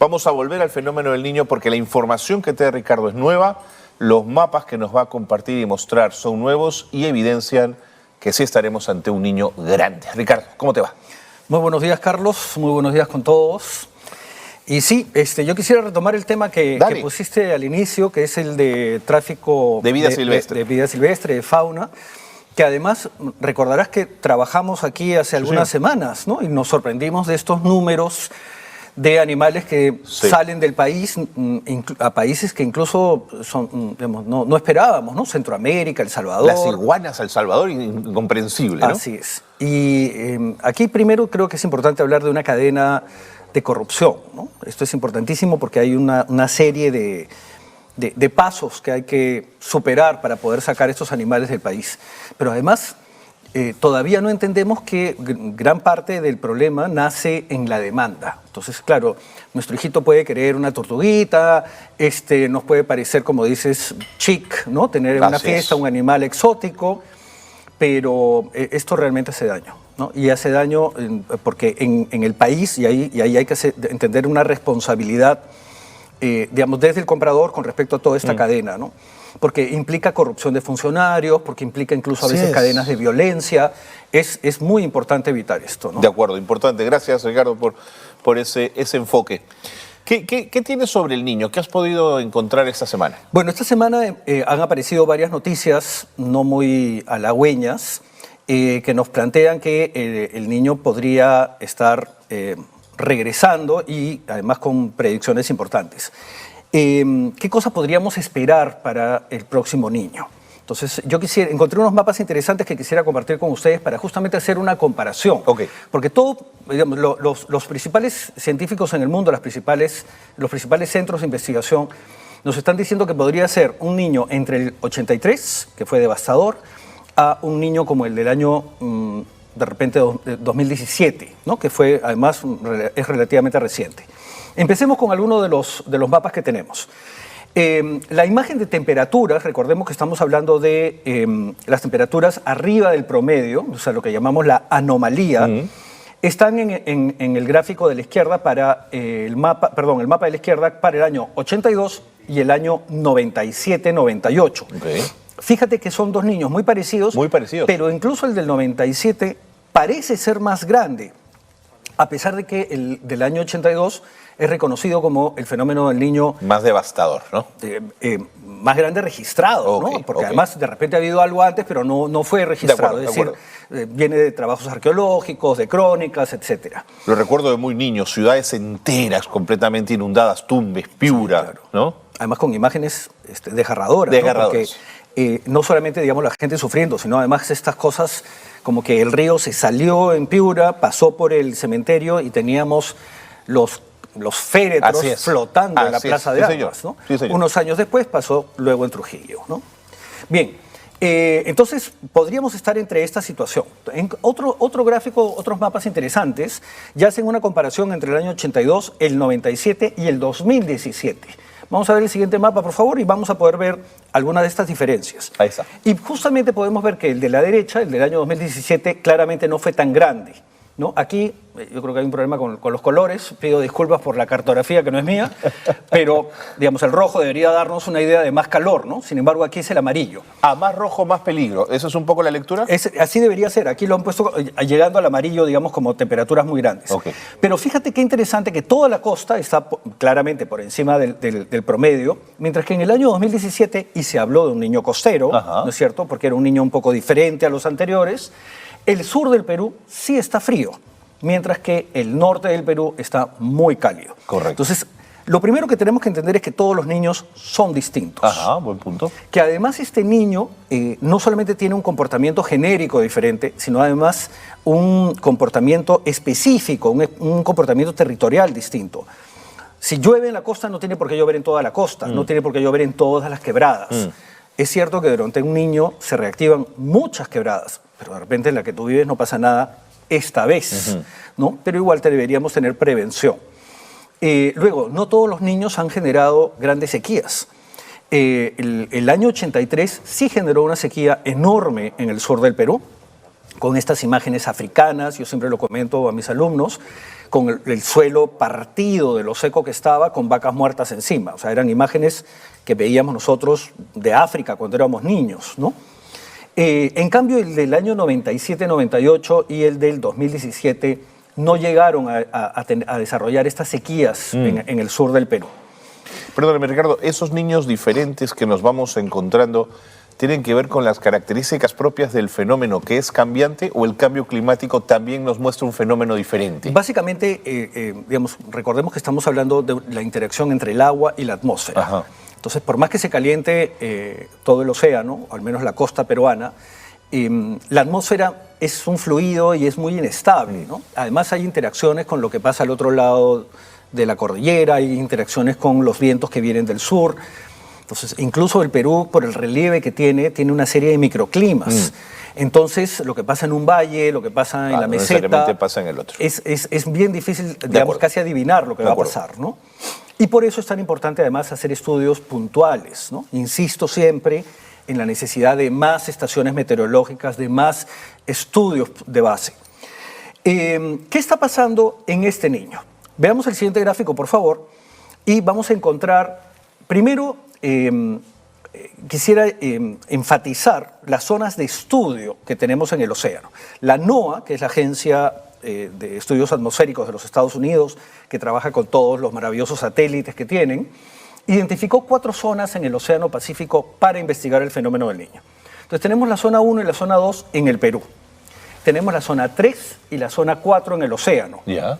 Vamos a volver al fenómeno del niño porque la información que trae Ricardo es nueva, los mapas que nos va a compartir y mostrar son nuevos y evidencian que sí estaremos ante un niño grande. Ricardo, ¿cómo te va? Muy buenos días, Carlos. Muy buenos días con todos. Y sí, yo quisiera retomar el tema que pusiste al inicio, que es el de tráfico de vida silvestre. De vida silvestre, de fauna, que además recordarás que trabajamos aquí hace algunas semanas, ¿no? Y nos sorprendimos de estos números de animales que salen del país a países que incluso son, digamos, no esperábamos, ¿no? Centroamérica, El Salvador. Las iguanas a El Salvador, incomprensible, ¿no? Así es. Y aquí primero creo que es importante hablar de una cadena de corrupción, ¿no? Esto es importantísimo porque hay una serie de pasos que hay que superar para poder sacar estos animales del país. Pero además, todavía no entendemos que gran parte del problema nace en la demanda. Entonces, claro, nuestro hijito puede querer una tortuguita, nos puede parecer, como dices, chic, ¿no? Tener en una fiesta un animal exótico, pero esto realmente hace daño, ¿no? Y hace daño porque en el país, y ahí hay que entender una responsabilidad, digamos, desde el comprador con respecto a toda esta cadena, ¿no? Porque implica corrupción de funcionarios, porque implica incluso a veces cadenas de violencia. Es muy importante evitar esto, ¿no? De acuerdo, importante. Gracias, Ricardo, por ese enfoque. ¿Qué tienes sobre el niño? ¿Qué has podido encontrar esta semana? Bueno, esta semana han aparecido varias noticias no muy halagüeñas que nos plantean que el niño podría estar regresando y además con predicciones importantes. ¿Qué cosa podríamos esperar para el próximo niño? Entonces, encontré unos mapas interesantes que quisiera compartir con ustedes para justamente hacer una comparación. Porque digamos, los principales científicos en el mundo, los principales centros de investigación, nos están diciendo que podría ser un niño entre el 83, que fue devastador, a un niño como el del año, de repente, 2017, ¿no? Que fue, además, es relativamente reciente. Empecemos con algunos de los mapas que tenemos. La imagen de temperaturas, recordemos que estamos hablando de las temperaturas arriba del promedio, o sea, lo que llamamos la anomalía, están en el gráfico de la izquierda para el mapa de la izquierda para el año 82 y el año 97-98. Fíjate que son dos niños muy parecidos, pero incluso el del 97 parece ser más grande, a pesar de que el del año 82 es reconocido como el fenómeno del niño más devastador, ¿no? Más grande registrado, ¿no? Porque además de repente ha habido algo antes, pero no fue registrado. Es decir, viene de trabajos arqueológicos, de crónicas, etcétera. Lo recuerdo de muy niño, ciudades enteras completamente inundadas, Tumbes, Piura, ¿no? Además con imágenes desgarradoras, ¿no? Porque no solamente, digamos, la gente sufriendo, sino además estas cosas como que el río se salió en Piura, pasó por el cementerio y teníamos los féretros flotando en la Plaza de Armas, ¿no? Unos años después pasó luego en Trujillo, ¿no? Bien, entonces podríamos estar entre esta situación. En otro gráfico, otros mapas interesantes, ya hacen una comparación entre el año 82, el 97 y el 2017. Vamos a ver el siguiente mapa, por favor, y vamos a poder ver algunas de estas diferencias. Ahí está. Y justamente podemos ver que el de la derecha, el del año 2017, claramente no fue tan grande, ¿no? Aquí yo creo que hay un problema con los colores, pido disculpas por la cartografía que no es mía, pero digamos el rojo debería darnos una idea de más calor, ¿no? Sin embargo aquí es el amarillo. A más rojo, más peligro. ¿Eso es un poco la lectura? Así debería ser, aquí lo han puesto llegando al amarillo, digamos, como temperaturas muy grandes. Pero fíjate qué interesante que toda la costa está claramente por encima del promedio, mientras que en el año 2017, y se habló de un niño costero, ¿no es cierto? Porque era un niño un poco diferente a los anteriores, el sur del Perú sí está frío, mientras que el norte del Perú está muy cálido. Entonces, lo primero que tenemos que entender es que todos los niños son distintos. Buen punto. Que además este niño no solamente tiene un comportamiento genérico diferente, sino además un comportamiento específico, un comportamiento territorial distinto. Si llueve en la costa, no tiene por qué llover en toda la costa, no tiene por qué llover en todas las quebradas. Es cierto que durante un niño se reactivan muchas quebradas, pero de repente en la que tú vives no pasa nada esta vez, ¿no? Pero igual deberíamos tener prevención. Luego, no todos los niños han generado grandes sequías. El año 83 sí generó una sequía enorme en el sur del Perú, con estas imágenes africanas, yo siempre lo comento a mis alumnos, con el suelo partido de lo seco que estaba, con vacas muertas encima. O sea, eran imágenes que veíamos nosotros de África cuando éramos niños, ¿no? En cambio, el del año 97-98 y el del 2017 no llegaron a desarrollar estas sequías en el sur del Perú. Perdóname, Ricardo, esos niños diferentes que nos vamos encontrando tienen que ver con las características propias del fenómeno que es cambiante, o el cambio climático también nos muestra un fenómeno diferente. Básicamente, digamos, recordemos que estamos hablando de la interacción entre el agua y la atmósfera. Ajá. Entonces, por más que se caliente todo el océano, al menos la costa peruana, la atmósfera es un fluido y es muy inestable, ¿no? Además, hay interacciones con lo que pasa al otro lado de la cordillera, hay interacciones con los vientos que vienen del sur. Entonces, incluso el Perú, por el relieve que tiene una serie de microclimas. Entonces, lo que pasa en un valle, lo que pasa en la meseta, no necesariamente pasa en el otro. Es bien difícil, digamos, casi adivinar lo que va a pasar, ¿no? Y por eso es tan importante, además, hacer estudios puntuales, ¿no? Insisto siempre en la necesidad de más estaciones meteorológicas, de más estudios de base. ¿Qué está pasando en este niño? Veamos el siguiente gráfico, por favor, y vamos a encontrar, primero, quisiera enfatizar las zonas de estudio que tenemos en el océano. La NOAA, que es la Agencia de Estudios Atmosféricos de los Estados Unidos, que trabaja con todos los maravillosos satélites que tienen, identificó 4 zonas en el Océano Pacífico para investigar el fenómeno del Niño. Entonces tenemos la zona 1 y la zona 2 en el Perú. Tenemos la zona 3 y la zona 4 en el océano. Ya.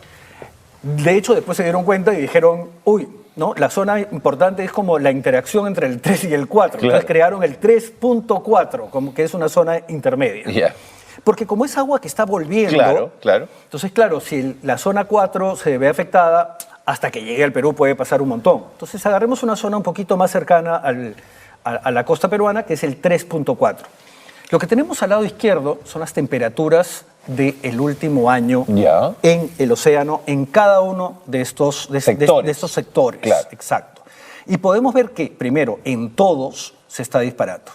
De hecho, después se dieron cuenta y dijeron, uy, ¿no? La zona importante es como la interacción entre el 3 y el 4. Claro. Entonces crearon el 3.4, como que es una zona intermedia. Yeah. Porque como es agua que está volviendo, claro. Entonces, claro, si la zona 4 se ve afectada, hasta que llegue al Perú puede pasar un montón. Entonces, agarremos una zona un poquito más cercana a la costa peruana, que es el 3.4. Lo que tenemos al lado izquierdo son las temperaturas del último año en el océano, en cada uno de estos sectores. Claro. Exacto. Y podemos ver que, primero, en todos se está disparando.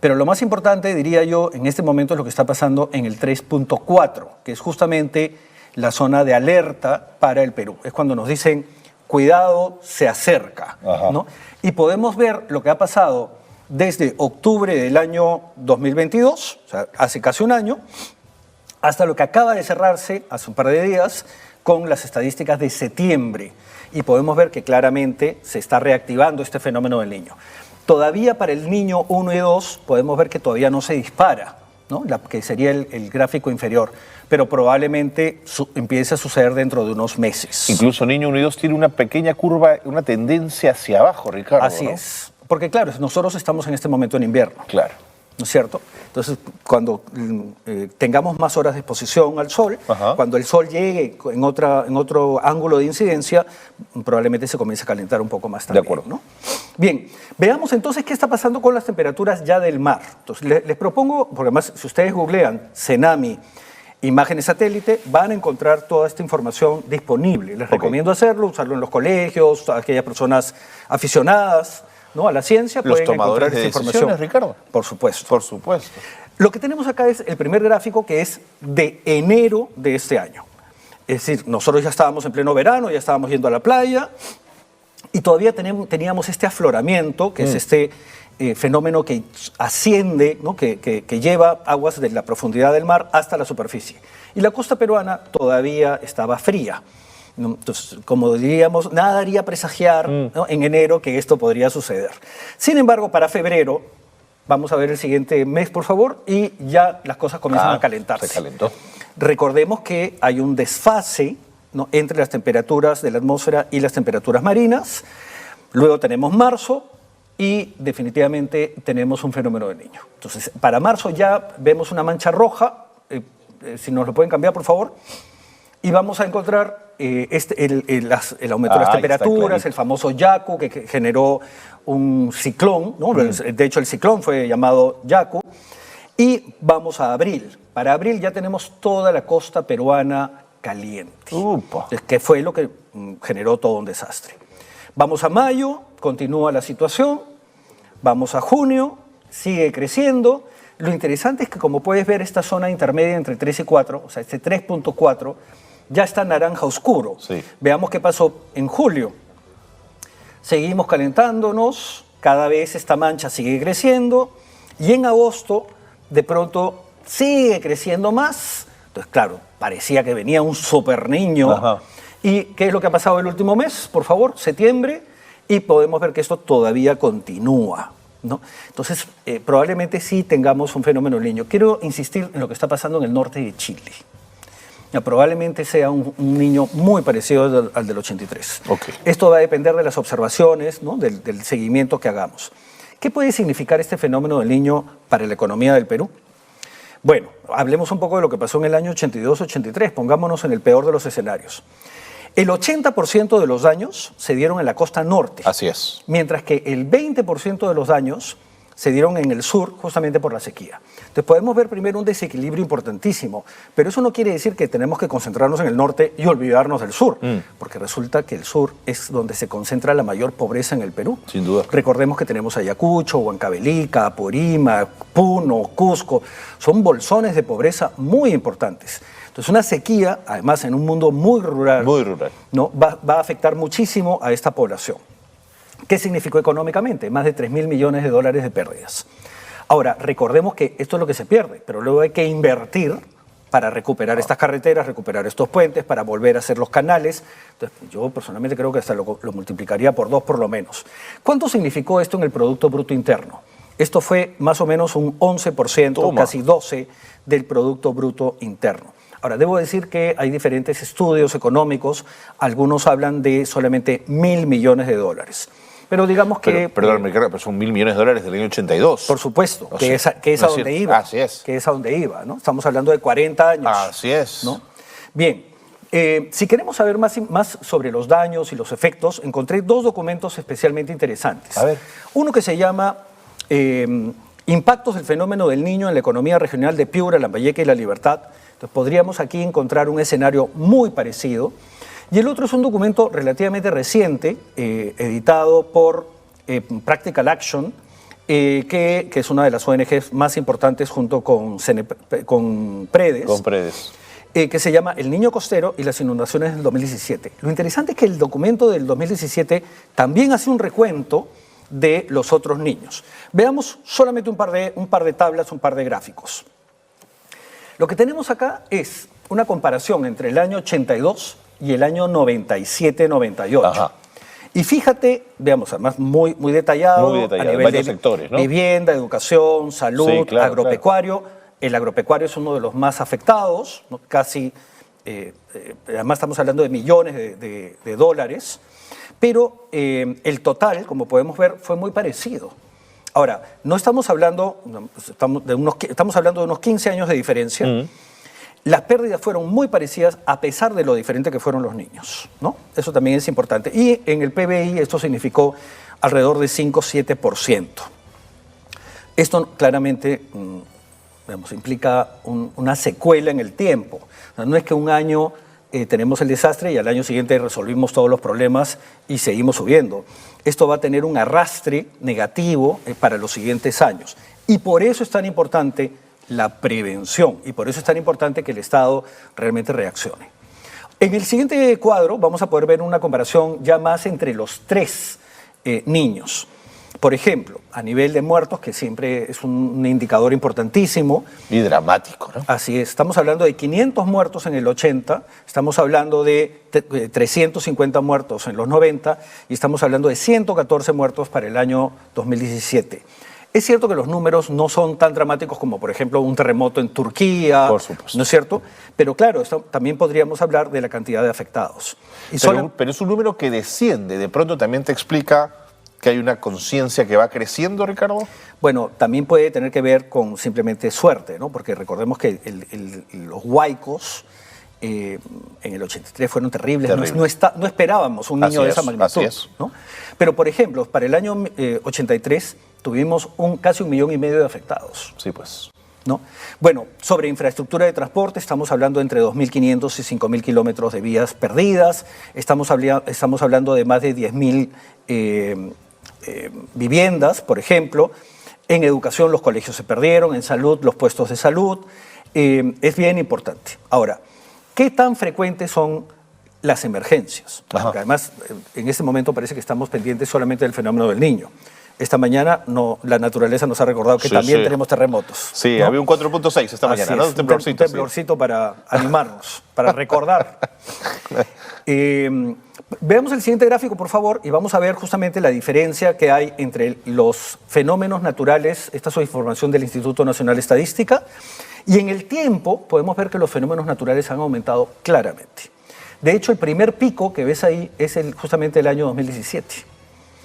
Pero lo más importante, diría yo, en este momento es lo que está pasando en el 3.4, que es justamente la zona de alerta para el Perú. Es cuando nos dicen, cuidado, se acerca, ¿no? Y podemos ver lo que ha pasado desde octubre del año 2022, o sea, hace casi un año, hasta lo que acaba de cerrarse hace un par de días con las estadísticas de septiembre. Y podemos ver que claramente se está reactivando este fenómeno del Niño. Todavía para el Niño 1 y 2 podemos ver que todavía no se dispara, ¿no? Que sería el gráfico inferior, pero probablemente empiece a suceder dentro de unos meses. Incluso Niño 1 y 2 tiene una pequeña curva, una tendencia hacia abajo, Ricardo. Así es, porque claro, nosotros estamos en este momento en invierno. Claro. ¿No es cierto? Entonces, cuando tengamos más horas de exposición al sol, cuando el sol llegue en otro ángulo de incidencia, probablemente se comience a calentar un poco más también. De acuerdo. ¿No? Bien, veamos entonces qué está pasando con las temperaturas ya del mar. Entonces, les propongo, porque además, si ustedes googlean Cenami, imágenes satélite, van a encontrar toda esta información disponible. Les recomiendo hacerlo, usarlo en los colegios, a aquellas personas aficionadas, ¿no? A la ciencia, los pueden tomadores encontrar de esta decisiones, información. Ricardo. Por supuesto. Por supuesto. Lo que tenemos acá es el primer gráfico, que es de enero de este año. Es decir, nosotros ya estábamos en pleno verano, ya estábamos yendo a la playa y todavía teníamos este afloramiento, que es este fenómeno que asciende, ¿no? que lleva aguas de la profundidad del mar hasta la superficie. Y la costa peruana todavía estaba fría. Entonces, como diríamos, nada haría presagiar, ¿no? en enero que esto podría suceder. Sin embargo, para febrero, vamos a ver el siguiente mes, por favor, y ya las cosas comienzan a calentarse. Se calentó. Recordemos que hay un desfase, ¿no? entre las temperaturas de la atmósfera y las temperaturas marinas. Luego tenemos marzo y definitivamente tenemos un fenómeno del Niño. Entonces, para marzo ya vemos una mancha roja, si nos lo pueden cambiar, por favor, y vamos a encontrar el aumento de las temperaturas, el famoso Yaku, que generó un ciclón, ¿no? De hecho, el ciclón fue llamado Yaku. Y vamos a abril. Para abril ya tenemos toda la costa peruana caliente, que fue lo que generó todo un desastre. Vamos a mayo, continúa la situación. Vamos a junio, sigue creciendo. Lo interesante es que, como puedes ver, esta zona intermedia entre 3 y 4, o sea, este 3.4, ya está naranja oscuro. Sí. Veamos qué pasó en julio. Seguimos calentándonos, cada vez esta mancha sigue creciendo, y en agosto, de pronto, sigue creciendo más. Entonces, claro, parecía que venía un super niño. Ajá. ¿Y qué es lo que ha pasado el último mes? Por favor, septiembre, y podemos ver que esto todavía continúa, ¿no? Entonces, probablemente sí tengamos un fenómeno del niño. Quiero insistir en lo que está pasando en el norte de Chile. Ya, probablemente sea un niño muy parecido al del 83. Okay. Esto va a depender de las observaciones, ¿no? del seguimiento que hagamos. ¿Qué puede significar este fenómeno del niño para la economía del Perú? Bueno, hablemos un poco de lo que pasó en el año 82-83, pongámonos en el peor de los escenarios. El 80% de los daños se dieron en la costa norte. Así es. Mientras que el 20% de los daños se dieron en el sur justamente por la sequía. Entonces podemos ver primero un desequilibrio importantísimo, pero eso no quiere decir que tenemos que concentrarnos en el norte y olvidarnos del sur, porque resulta que el sur es donde se concentra la mayor pobreza en el Perú. Sin duda. Recordemos que tenemos Ayacucho, Huancavelica, Apurímac, Puno, Cusco, son bolsones de pobreza muy importantes. Entonces una sequía, además en un mundo muy rural, ¿no? va a afectar muchísimo a esta población. ¿Qué significó económicamente? Más de 3.000 millones de dólares de pérdidas. Ahora, recordemos que esto es lo que se pierde, pero luego hay que invertir para recuperar estas carreteras, recuperar estos puentes, para volver a hacer los canales. Entonces, yo personalmente creo que hasta lo multiplicaría por 2 por lo menos. ¿Cuánto significó esto en el Producto Bruto Interno? Esto fue más o menos un 11%, casi 12% del Producto Bruto Interno. Ahora, debo decir que hay diferentes estudios económicos, algunos hablan de solamente 1.000 millones de dólares. Pero digamos que... Perdón, pero son 1.000 millones de dólares del año 82. Por supuesto, O que sea, es a donde iba. Así es. Que es a donde iba, ¿no? Estamos hablando de 40 años. Así es. ¿No? Bien, si queremos saber más sobre los daños y los efectos, encontré 2 documentos especialmente interesantes. A ver. Uno que se llama Impactos del fenómeno del niño en la economía regional de Piura, Lambayeque y La Libertad. Entonces podríamos aquí encontrar un escenario muy parecido. Y el otro es un documento relativamente reciente, editado por Practical Action, que es una de las ONGs más importantes junto con PREDES. Con PREDES. Que se llama El Niño Costero y las inundaciones del 2017. Lo interesante es que el documento del 2017 también hace un recuento de los otros niños. Veamos solamente un par de tablas, un par de gráficos. Lo que tenemos acá es una comparación entre el año 82 y el año 97-98. Ajá. Y fíjate, veamos, además muy detallado, Muy detallado, a nivel varios de sectores, ¿no? vivienda, educación, salud, Sí, claro, agropecuario. Claro. El agropecuario es uno de los más afectados, ¿no? Casi, además estamos hablando de millones de dólares, pero el total, como podemos ver, fue muy parecido. Ahora, no estamos hablando, estamos hablando de unos 15 años de diferencia. Las pérdidas fueron muy parecidas a pesar de lo diferente que fueron los niños, ¿no? Eso también es importante. Y en el PBI esto significó alrededor de 5-7%. Esto claramente implica una secuela en el tiempo. O sea, no es que un año tenemos el desastre y al año siguiente resolvimos todos los problemas y seguimos subiendo. Esto va a tener un arrastre negativo para los siguientes años. Y por eso es tan importante la prevención y por eso es tan importante que el Estado realmente reaccione. En el siguiente cuadro vamos a poder ver una comparación ya más entre los 3 niños. Por ejemplo, a nivel de muertos, que siempre es un indicador importantísimo. Y dramático, ¿no? Así es, estamos hablando de 500 muertos en el 80, estamos hablando de 350 muertos en los 90 y estamos hablando de 114 muertos para el año 2017. Es cierto que los números no son tan dramáticos como, por ejemplo, un terremoto en Turquía, por supuesto, ¿no es cierto? Pero claro, también podríamos hablar de la cantidad de afectados. Pero es un número que desciende, de pronto también te explica que hay una conciencia que va creciendo, Ricardo. Bueno, también puede tener que ver con simplemente suerte, ¿no? Porque recordemos que los huaicos en el 83 fueron terribles. No esperábamos un niño de esa magnitud. Así es. ¿No? Pero, por ejemplo, para el año 83 tuvimos casi 1,5 millones de afectados. Sí, pues. ¿No? Bueno, sobre infraestructura de transporte estamos hablando entre 2.500 y 5.000 kilómetros de vías perdidas. Estamos hablando de más de 10.000 viviendas, por ejemplo. En educación los colegios se perdieron, en salud los puestos de salud. Es bien importante. Ahora, ¿qué tan frecuentes son las emergencias? Porque además, en este momento parece que estamos pendientes solamente del fenómeno del Niño. Esta mañana la naturaleza nos ha recordado que también tenemos terremotos. Sí, ¿no? Había un 4.6 esta mañana, ¿no? Un temblorcito. Un temblorcito para animarnos, para recordar. Veamos el siguiente gráfico, por favor, y vamos a ver justamente la diferencia que hay entre los fenómenos naturales. Esta es información del Instituto Nacional de Estadística. Y en el tiempo podemos ver que los fenómenos naturales han aumentado claramente. De hecho, el primer pico que ves ahí es justamente el año 2017.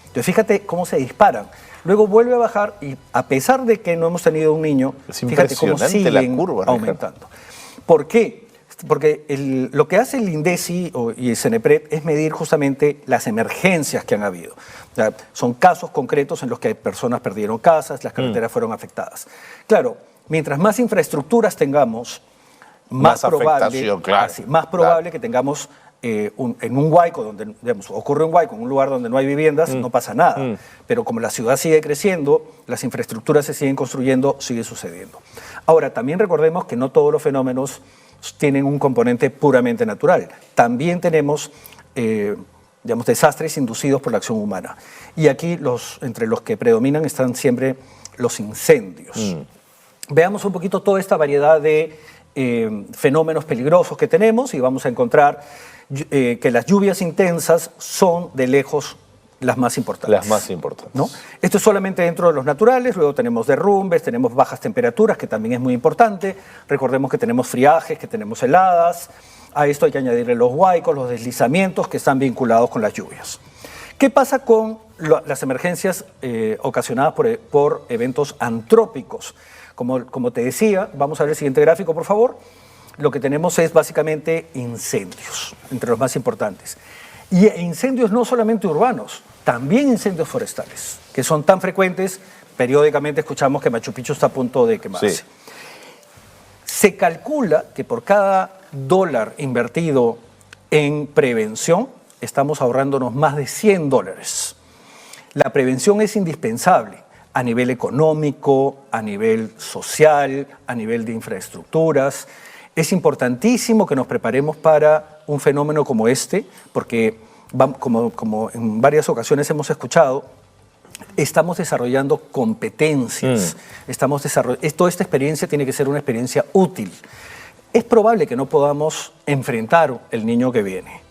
Entonces, fíjate cómo se disparan. Luego vuelve a bajar y a pesar de que no hemos tenido un niño, fíjate cómo siguen la curva, aumentando. ¿Por qué? Porque lo que hace el INDECI y el CENEPRED es medir justamente las emergencias que han habido. O sea, son casos concretos en los que personas perdieron casas, las carreteras fueron afectadas. Claro, mientras más infraestructuras tengamos, más probable que tengamos en un huaico donde, digamos, ocurre un huaico, en un lugar donde no hay viviendas, no pasa nada. Pero como la ciudad sigue creciendo, las infraestructuras se siguen construyendo, sigue sucediendo. Ahora, también recordemos que no todos los fenómenos tienen un componente puramente natural. También tenemos, digamos, desastres inducidos por la acción humana. Y aquí entre los que predominan están siempre los incendios. Veamos un poquito toda esta variedad de fenómenos peligrosos que tenemos y vamos a encontrar que las lluvias intensas son de lejos las más importantes. Las más importantes. ¿No? Esto es solamente dentro de los naturales, luego tenemos derrumbes, tenemos bajas temperaturas, que también es muy importante. Recordemos que tenemos friajes, que tenemos heladas. A esto hay que añadirle los huaicos, los deslizamientos que están vinculados con las lluvias. ¿Qué pasa con las emergencias ocasionadas por eventos antrópicos? Como te decía, vamos a ver el siguiente gráfico, por favor. Lo que tenemos es básicamente incendios, entre los más importantes. Y incendios no solamente urbanos, también incendios forestales, que son tan frecuentes, periódicamente escuchamos que Machu Picchu está a punto de quemarse. Sí. Se calcula que por cada dólar invertido en prevención, estamos ahorrándonos más de $100. La prevención es indispensable a nivel económico, a nivel social, a nivel de infraestructuras. Es importantísimo que nos preparemos para un fenómeno como este, porque como en varias ocasiones hemos escuchado, estamos desarrollando competencias. Toda esta experiencia tiene que ser una experiencia útil. Es probable que no podamos enfrentar el niño que viene,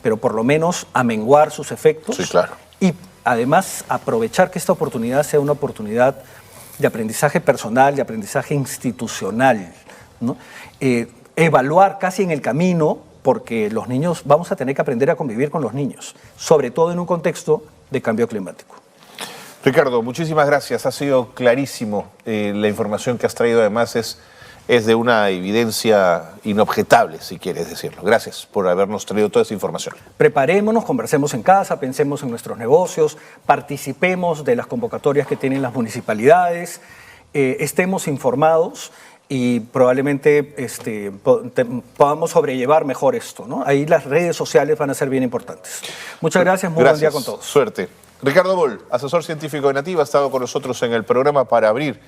pero por lo menos amenguar sus efectos. Sí, claro. Y además aprovechar que esta oportunidad sea una oportunidad de aprendizaje personal, de aprendizaje institucional, ¿no? Evaluar casi en el camino, porque los niños, vamos a tener que aprender a convivir con los niños, sobre todo en un contexto de cambio climático. Ricardo, muchísimas gracias, ha sido clarísimo. La información que has traído además es de una evidencia inobjetable, si quieres decirlo. Gracias por habernos traído toda esa información. Preparémonos, conversemos en casa, pensemos en nuestros negocios, participemos de las convocatorias que tienen las municipalidades, estemos informados y probablemente podamos sobrellevar mejor esto, ¿no? Ahí las redes sociales van a ser bien importantes. Muchas gracias, muy buen día con todos. Suerte. Ricardo Boll, asesor científico de Nativa, ha estado con nosotros en el programa para abrir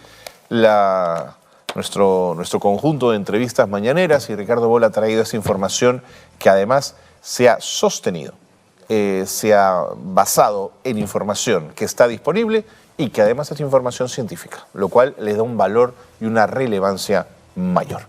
nuestro conjunto de entrevistas mañaneras, y Ricardo Boll ha traído esa información que además se ha sostenido, se ha basado en información que está disponible y que además es información científica, lo cual le da un valor y una relevancia mayor.